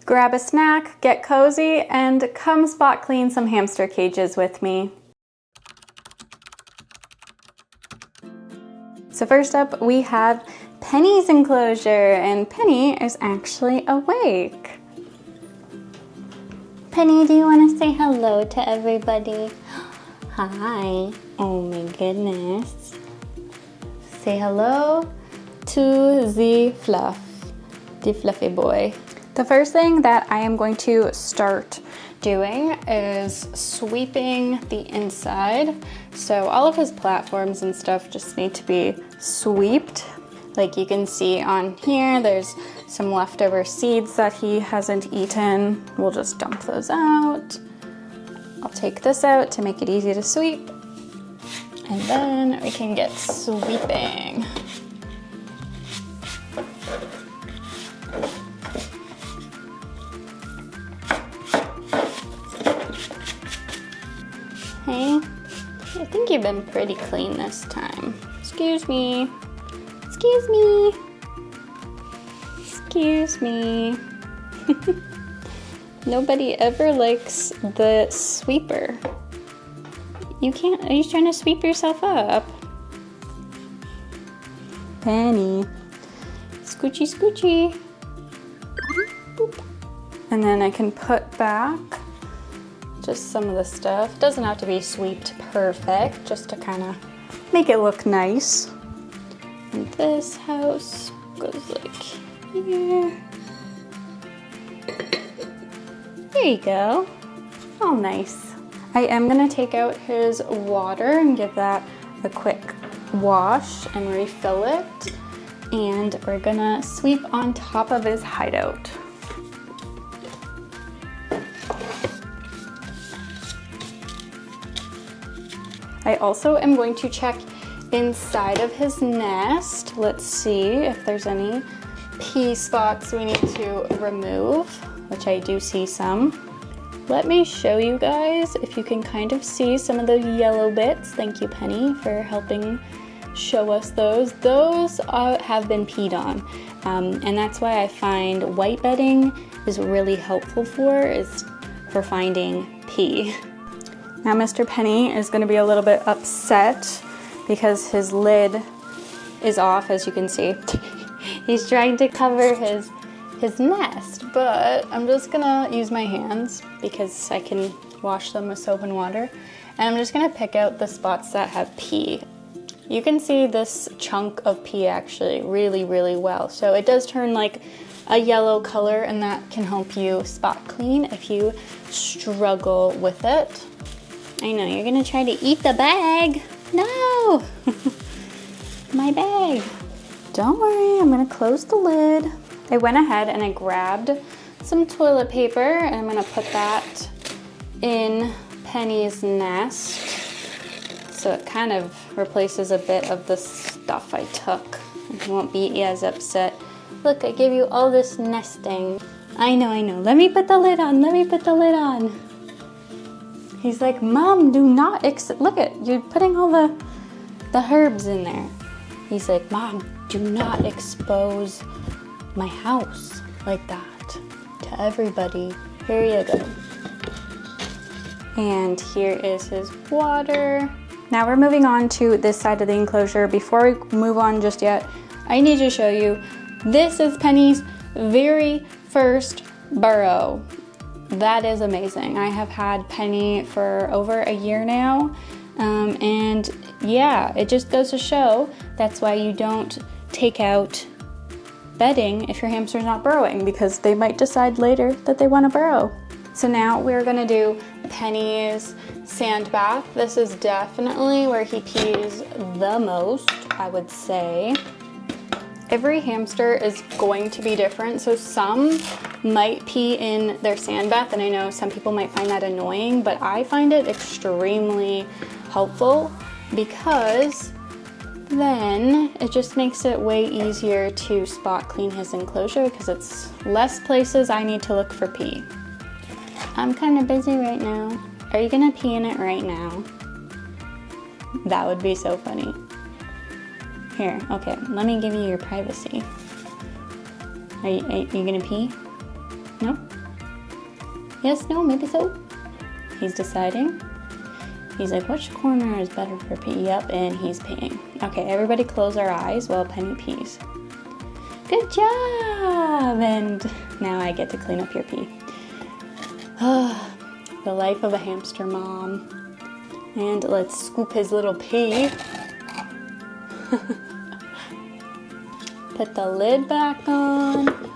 Grab a snack, get cozy, and come spot clean some hamster cages with me. So first up, we have Penny's enclosure, and Penny is actually awake. Penny, do you want to say hello to everybody? Hi. Oh my goodness. Say hello to the fluffy boy. The first thing that I am going to start doing is sweeping the inside. So all of his platforms and stuff just need to be swept. Like you can see on here, there's some leftover seeds that he hasn't eaten. We'll just dump those out. I'll take this out to make it easy to sweep. And then we can get sweeping. Hey, I think you've been pretty clean this time. Excuse me. Excuse me. Excuse me. Nobody ever likes the sweeper. You can't, are you trying to sweep yourself up? Penny. Scoochie, scoochie. Boop. And then I can put back just some of the stuff. Doesn't have to be swept perfect, just to kind of make it look nice. And this house goes like here. There you go. All nice. I am gonna take out his water and give that a quick wash and refill it. And we're gonna sweep on top of his hideout. I also am going to check inside of his nest. Let's see if there's any pea spots we need to remove, which I do see some. Let me show you guys if you can kind of see some of the yellow bits. Thank you, Penny, for helping show us those. Those have been peed on, and that's why I find white bedding is really helpful for finding pee. Now Mr. Penny is going to be a little bit upset because his lid is off, as you can see. He's trying to cover his nest, but I'm just gonna use my hands because I can wash them with soap and water. And I'm just gonna pick out the spots that have pee. You can see this chunk of pee actually really, really well. So it does turn like a yellow color, and that can help you spot clean if you struggle with it. I know, you're gonna try to eat the bag. No! My bag. Don't worry, I'm gonna close the lid. I went ahead and I grabbed some toilet paper, and I'm gonna put that in Penny's nest. So it kind of replaces a bit of the stuff I took. He won't be as upset. Look, I gave you all this nesting. I know. Let me put the lid on. Let me put the lid on. He's like, Mom, do not look at, you're putting all the herbs in there. He's like, Mom, do not expose my house like that to everybody. Here you go. And here is his water. Now we're moving on to this side of the enclosure. Before we move on just yet, I need to show you, this is Penny's very first burrow. That is amazing. I have had Penny for over a year now. And yeah, it just goes to show that's why you don't take out bedding if your hamster's not burrowing, because they might decide later that they want to burrow. So now we're gonna do Penny's sand bath. This is definitely where he pees the most, I would say. Every hamster is going to be different, so some might pee in their sand bath, and I know some people might find that annoying, but I find it extremely helpful because then it just makes it way easier to spot clean his enclosure because it's less places I need to look for pee. I'm kind of busy right now. Are you gonna pee in it right now? That would be so funny. Here, okay, let me give you your privacy. Are you gonna pee? No? Yes, no, maybe so. He's deciding. He's like, which corner is better for pee? Yep, and he's peeing. Okay, everybody close our eyes while Penny pees. Good job! And now I get to clean up your pee. The life of a hamster mom. And let's scoop his little pee. Put the lid back on.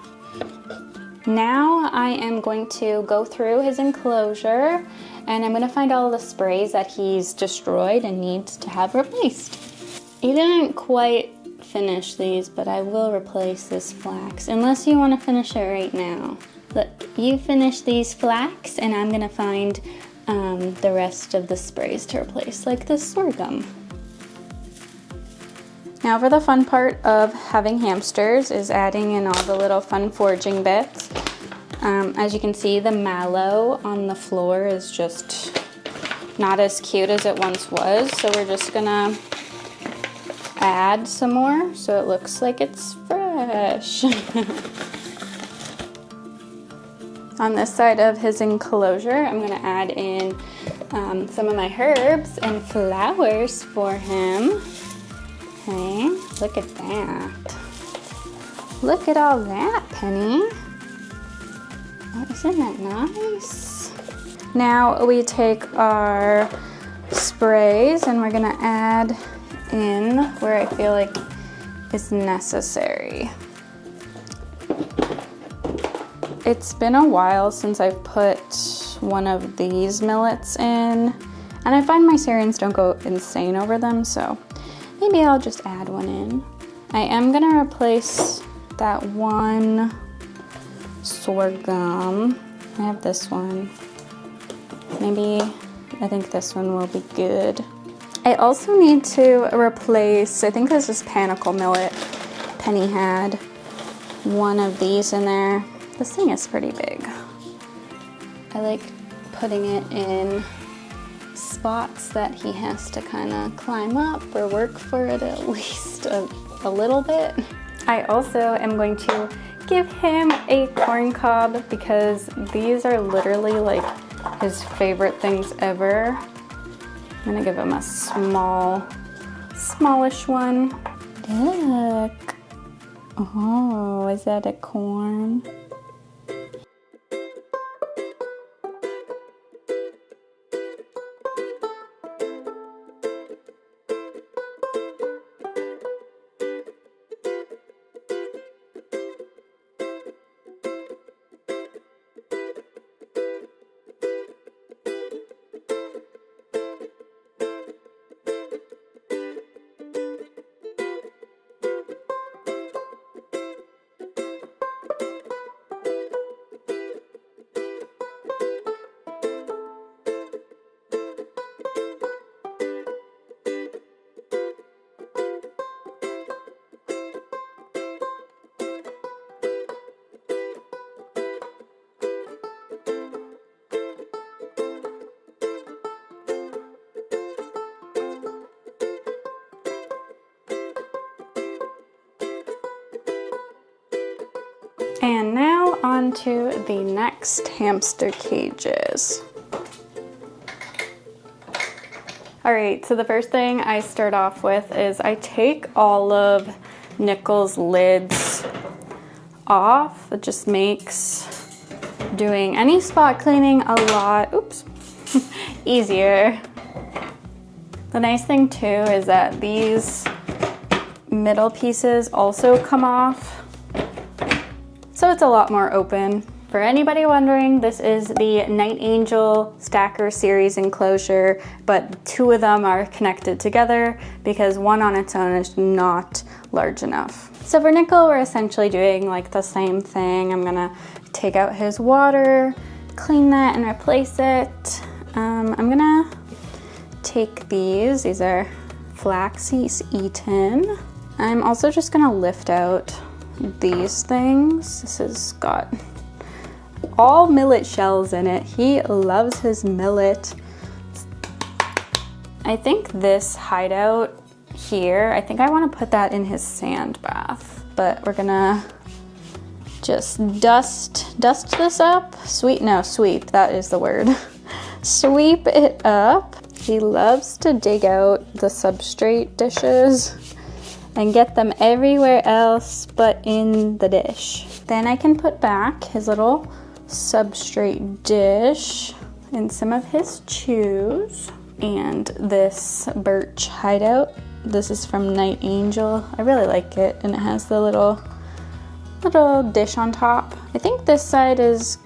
Now I am going to go through his enclosure and I'm gonna find all the sprays that he's destroyed and needs to have replaced. He didn't quite finish these, but I will replace this flax, unless you wanna finish it right now. Look, you finish these flax and I'm gonna find the rest of the sprays to replace, like this sorghum. Now for the fun part of having hamsters is adding in all the little fun foraging bits. As you can see, the mallow on the floor is just not as cute as it once was, so we're just gonna add some more so it looks like it's fresh. On this side of his enclosure, I'm gonna add in some of my herbs and flowers for him. Okay, look at that. Look at all that, Penny. Oh, isn't that nice? Now we take our sprays and we're gonna add in where I feel like is necessary. It's been a while since I've put one of these millets in, and I find my Syrians don't go insane over them, so maybe I'll just add one in. I am gonna replace that one sorghum. I have this one. Maybe, I think this one will be good. I also need to replace, I think this is panicle millet. Penny had one of these in there. This thing is pretty big. I like putting it in spots that he has to kind of climb up or work for it at least a little bit. I also am going to give him a corn cob because these are literally like his favorite things ever. I'm gonna give him a smallish one. Look. Oh, is that a corn? And now on to the next hamster cages. All right, so the first thing I start off with is I take all of Nickel's lids off. It just makes doing any spot cleaning a lot, easier. The nice thing too is that these middle pieces also come off, so it's a lot more open. For anybody wondering, this is the Night Angel Stacker Series enclosure, but two of them are connected together because one on its own is not large enough. So for Nickel, we're essentially doing like the same thing. I'm gonna take out his water, clean that and replace it. I'm gonna take these are flax he's eaten. I'm also just gonna lift out these things. This has got all millet shells in it. He loves his millet. I think this hideout here, I think I want to put that in his sand bath, but we're gonna just dust this up. Sweep, that is the word. Sweep it up. He loves to dig out the substrate dishes and get them everywhere else but in the dish. Then I can put back his little substrate dish and some of his chews and this birch hideout. This is from Night Angel. I really like it, and it has the little dish on top. I think this side is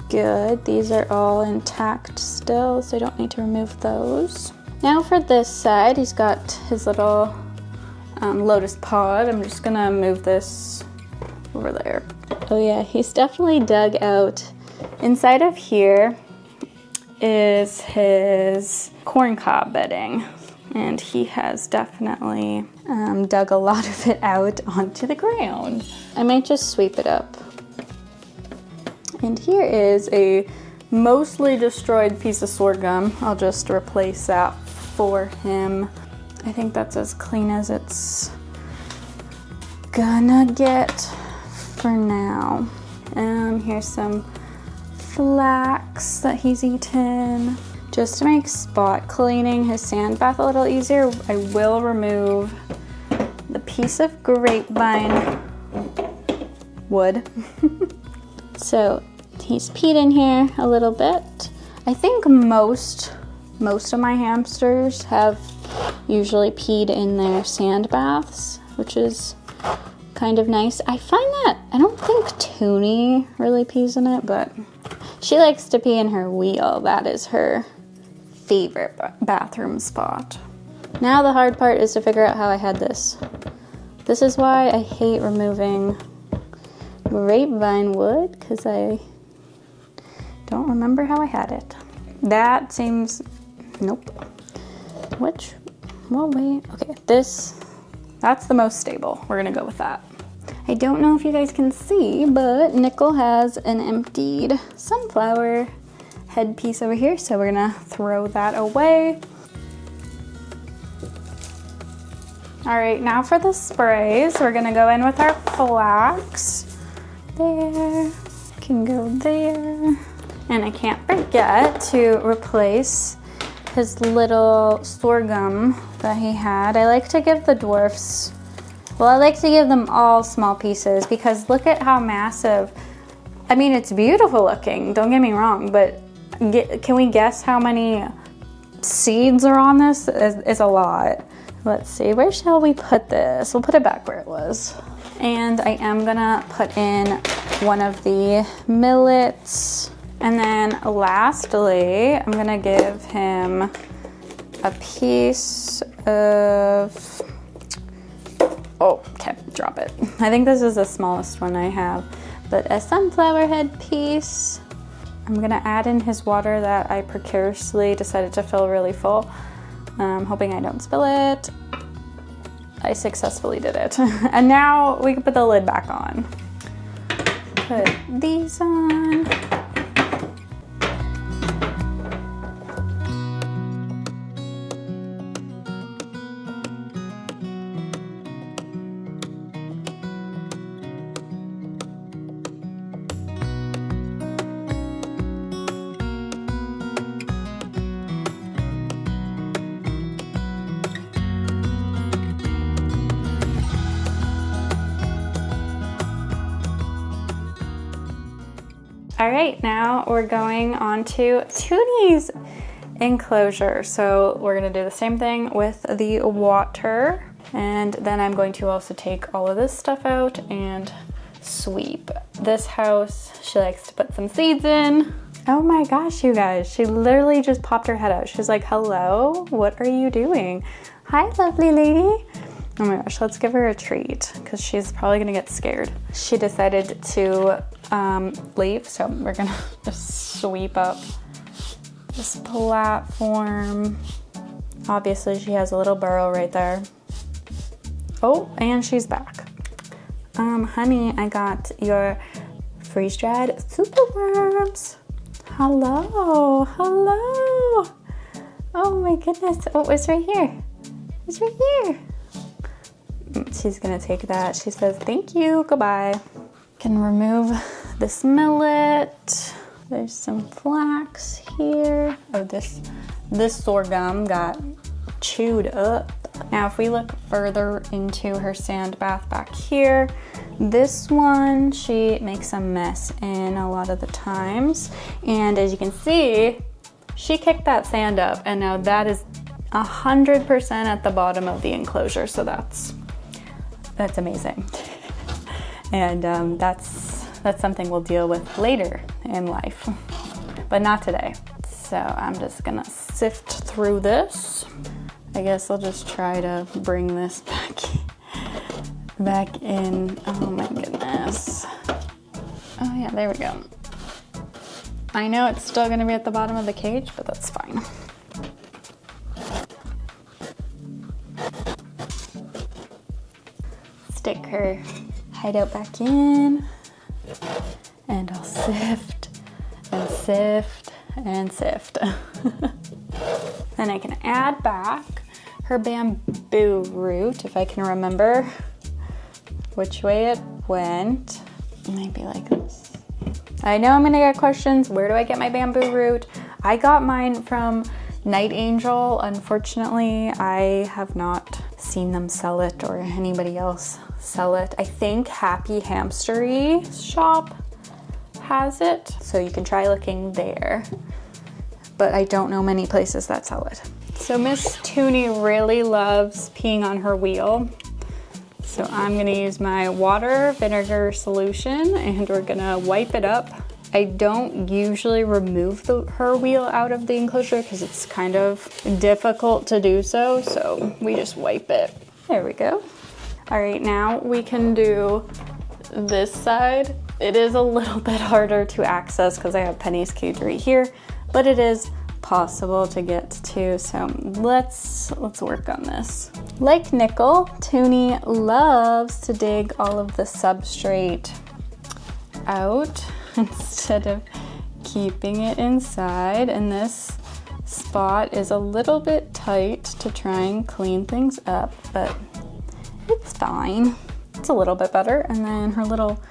good. These are all intact still, so I don't need to remove those. Now for this side, he's got his little lotus pod. I'm just gonna move this over there. Oh yeah, he's definitely dug out. Inside of here is his corn cob bedding, and he has definitely dug a lot of it out onto the ground. I might just sweep it up. And here is a mostly destroyed piece of sorghum. I'll just replace that for him. I think that's as clean as it's gonna get for now. Here's some flax that he's eaten. Just to make spot cleaning his sand bath a little easier, I will remove the piece of grapevine wood. So he's peed in here a little bit. I think most of my hamsters have usually peed in their sand baths, which is kind of nice. I find that I don't think Toonie really pees in it, but she likes to pee in her wheel. That is her favorite bathroom spot. Now the hard part is to figure out how I had this. This is why I hate removing grapevine wood, because I don't remember how I had it. That seems, nope. Okay, that's the most stable. We're gonna go with that. I don't know if you guys can see, but Nickel has an emptied sunflower headpiece over here, so we're gonna throw that away. All right, now for the sprays, we're gonna go in with our flax. There, can go there. And I can't forget to replace his little sorghum that he had. I like to give the dwarfs, well, I like to give them all small pieces because look at how massive. I mean, it's beautiful looking, don't get me wrong, but can we guess how many seeds are on this? It's a lot. Let's see, where shall we put this? We'll put it back where it was. And I am gonna put in one of the millets. And then lastly, I'm gonna give him a piece of, oh, okay, drop it. I think this is the smallest one I have, but a sunflower head piece. I'm gonna add in his water that I precariously decided to fill really full. Hoping I don't spill it. I successfully did it. And now we can put the lid back on. Put these on. All right, now we're going on to Toonie's enclosure. So we're gonna do the same thing with the water, and then I'm going to also take all of this stuff out and sweep. This house, she likes to put some seeds in. Oh my gosh, you guys, she literally just popped her head out. She's like, hello, what are you doing? Hi, lovely lady. Oh my gosh, let's give her a treat because she's probably gonna get scared. She decided to leave, so we're gonna just sweep up this platform. Obviously, she has a little burrow right there. Oh, and she's back. Honey, I got your freeze-dried superworms. Hello, hello. Oh my goodness. Oh, it's right here. It's right here. She's gonna take that. She says, thank you, goodbye. Can remove this millet. There's some flax here. Oh, this sorghum got chewed up. Now, if we look further into her sand bath back here, this one, she makes a mess in a lot of the times. And as you can see, she kicked that sand up, and now that is 100% at the bottom of the enclosure. So that's amazing. And that's something we'll deal with later in life, but not today. So I'm just gonna sift through this. I guess I'll just try to bring this back in. Oh my goodness. Oh yeah, there we go. I know it's still gonna be at the bottom of the cage, but that's fine. Stick her hideout back in, and I'll sift and sift and sift. Then I can add back her bamboo root, if I can remember which way it went. Maybe like this. I know I'm gonna get questions, where do I get my bamboo root? I got mine from Night Angel. Unfortunately, I have not seen them sell it or anybody else sell it. I think Happy Hamstery shop has it, so you can try looking there. But I don't know many places that sell it. So Miss Toonie really loves peeing on her wheel. So I'm gonna use my water vinegar solution and we're gonna wipe it up. I don't usually remove her wheel out of the enclosure because it's kind of difficult to do so. So we just wipe it. There we go. All right, now we can do this side. It is a little bit harder to access because I have Penny's cage right here, but it is possible to get to. So let's work on this. Like Nickel, Toonie loves to dig all of the substrate out instead of keeping it inside. And this spot is a little bit tight to try and clean things up, but it's fine. It's a little bit better. And then her little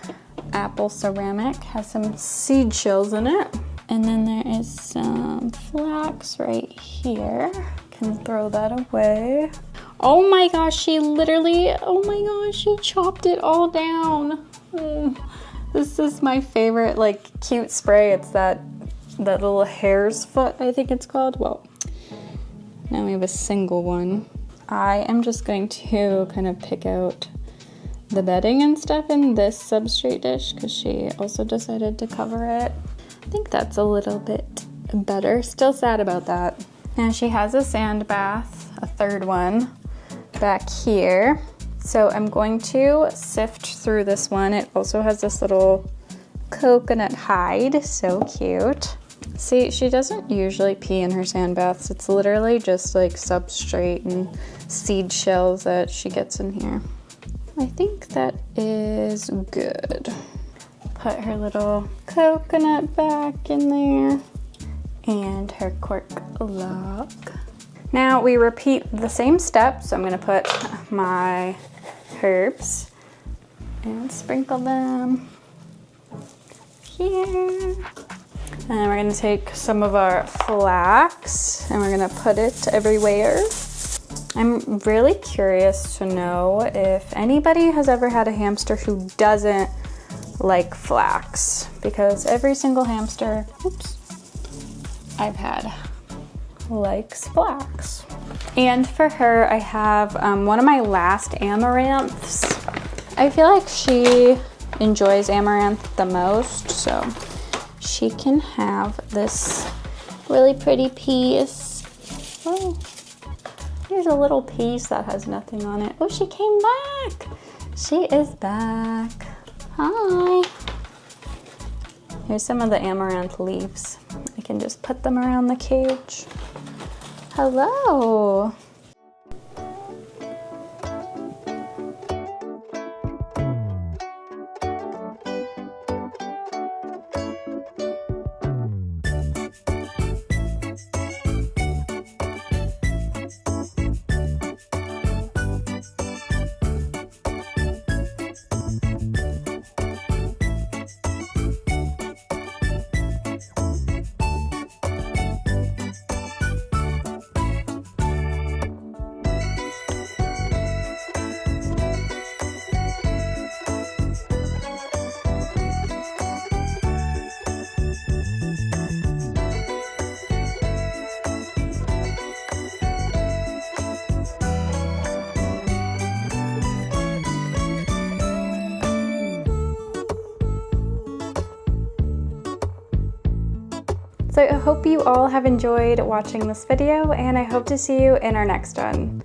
apple ceramic has some seed shells in it. And then there is some flax right here. Can throw that away. Oh my gosh, she literally, oh my gosh, she chopped it all down. This is my favorite, like, cute spray. It's that little hare's foot, I think it's called. Well, now we have a single one. I am just going to kind of pick out the bedding and stuff in this substrate dish because she also decided to cover it. I think that's a little bit better. Still sad about that. Now she has a sand bath, a third one, back here. So I'm going to sift through this one. It also has this little coconut hide, so cute. See, she doesn't usually pee in her sand baths. It's literally just like substrate and seed shells that she gets in here. I think that is good. Put her little coconut back in there and her cork lock. Now we repeat the same steps. So I'm gonna put my herbs and sprinkle them here. And then we're gonna take some of our flax and we're gonna put it everywhere. I'm really curious to know if anybody has ever had a hamster who doesn't like flax, because every single hamster, I've had likes flax. And for her, I have one of my last amaranths. I feel like she enjoys amaranth the most, so she can have this really pretty piece. Oh, here's a little piece that has nothing on it. Oh, she came back. She is back. Hi. Here's some of the amaranth leaves. I can just put them around the cage. Hello. So I hope you all have enjoyed watching this video, and I hope to see you in our next one.